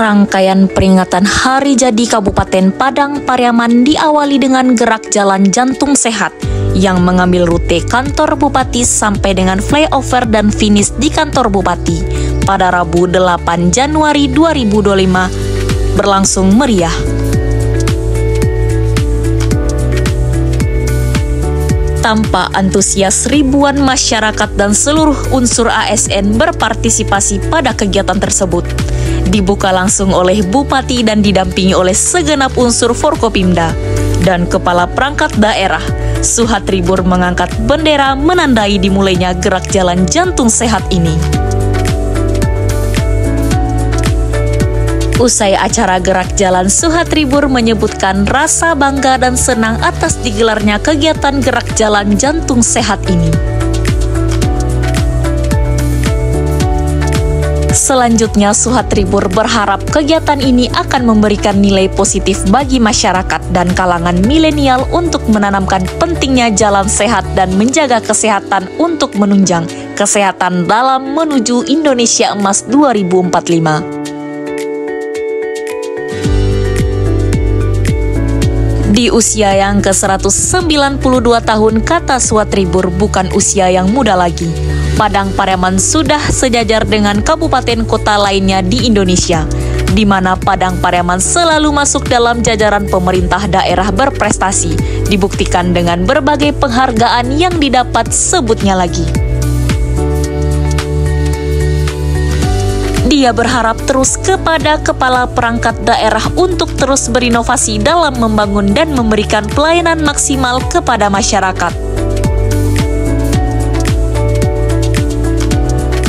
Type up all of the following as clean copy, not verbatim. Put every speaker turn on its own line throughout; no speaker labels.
Rangkaian peringatan Hari Jadi Kabupaten Padang Pariaman diawali dengan gerak jalan jantung sehat yang mengambil rute kantor Bupati sampai dengan flyover dan finish di kantor Bupati pada Rabu 8 Januari 2025 berlangsung meriah. Tanpa antusias, ribuan masyarakat dan seluruh unsur ASN berpartisipasi pada kegiatan tersebut. Dibuka langsung oleh Bupati dan didampingi oleh segenap unsur Forkopimda dan Kepala Perangkat Daerah. Suhatribur mengangkat bendera menandai dimulainya gerak jalan jantung sehat ini. Usai acara gerak jalan, Suhatribur menyebutkan rasa bangga dan senang atas digelarnya kegiatan gerak jalan jantung sehat ini. Selanjutnya, Suhatribur berharap kegiatan ini akan memberikan nilai positif bagi masyarakat dan kalangan milenial untuk menanamkan pentingnya jalan sehat dan menjaga kesehatan untuk menunjang kesehatan dalam menuju Indonesia Emas 2045. Di usia yang ke-192 tahun, kata Suhatribur, bukan usia yang muda lagi. Padang Pariaman sudah sejajar dengan kabupaten kota lainnya di Indonesia, di mana Padang Pariaman selalu masuk dalam jajaran pemerintah daerah berprestasi, dibuktikan dengan berbagai penghargaan yang didapat, sebutnya lagi. Dia berharap terus kepada kepala perangkat daerah untuk terus berinovasi dalam membangun dan memberikan pelayanan maksimal kepada masyarakat.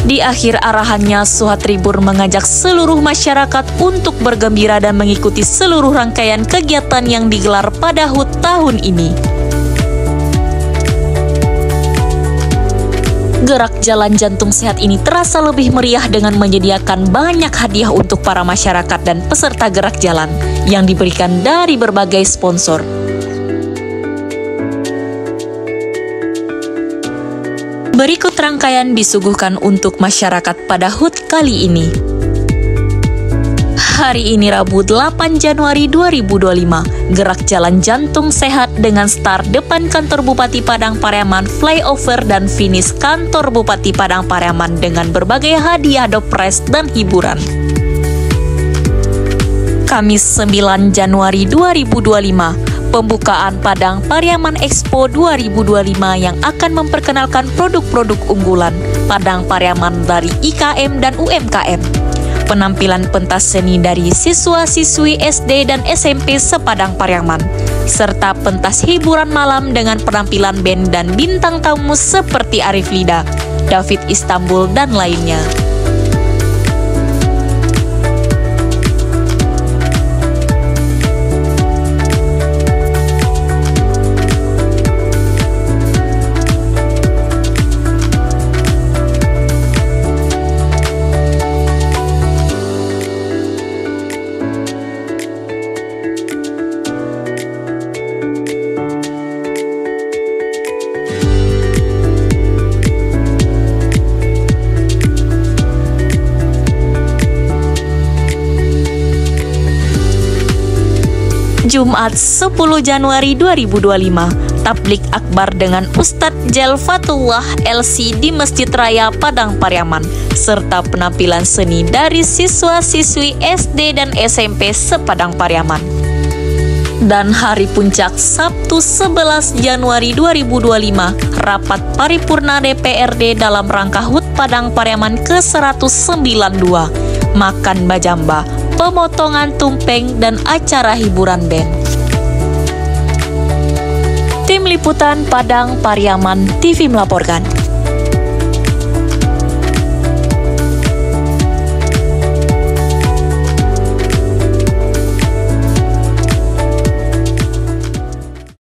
Di akhir arahannya, Suhatribur mengajak seluruh masyarakat untuk bergembira dan mengikuti seluruh rangkaian kegiatan yang digelar pada HUT tahun ini. Gerak jalan jantung sehat ini terasa lebih meriah dengan menyediakan banyak hadiah untuk para masyarakat dan peserta gerak jalan yang diberikan dari berbagai sponsor. Berikut rangkaian disuguhkan untuk masyarakat pada HUT kali ini. Hari ini Rabu 8 Januari 2025, gerak jalan jantung sehat dengan start depan kantor Bupati Padang Pariaman, flyover dan finish kantor Bupati Padang Pariaman dengan berbagai hadiah dopres dan hiburan. Kamis 9 Januari 2025, pembukaan Padang Pariaman Expo 2025 yang akan memperkenalkan produk-produk unggulan Padang Pariaman dari IKM dan UMKM. Penampilan pentas seni dari siswa-siswi SD dan SMP sePadang Pariaman, serta pentas hiburan malam dengan penampilan band dan bintang tamu seperti Arif Lida, David Istanbul, dan lainnya. Jumat 10 Januari 2025, tablik akbar dengan Ustadz Jalfatullah LC di Masjid Raya Padang Pariaman, serta penampilan seni dari siswa-siswi SD dan SMP sePadang Pariaman. Dan hari puncak Sabtu 11 Januari 2025, rapat paripurna DPRD dalam rangka HUT Padang Pariaman ke-192, makan bajamba, pemotongan tumpeng, dan acara hiburan band. Tim Liputan Padang Pariaman TV melaporkan.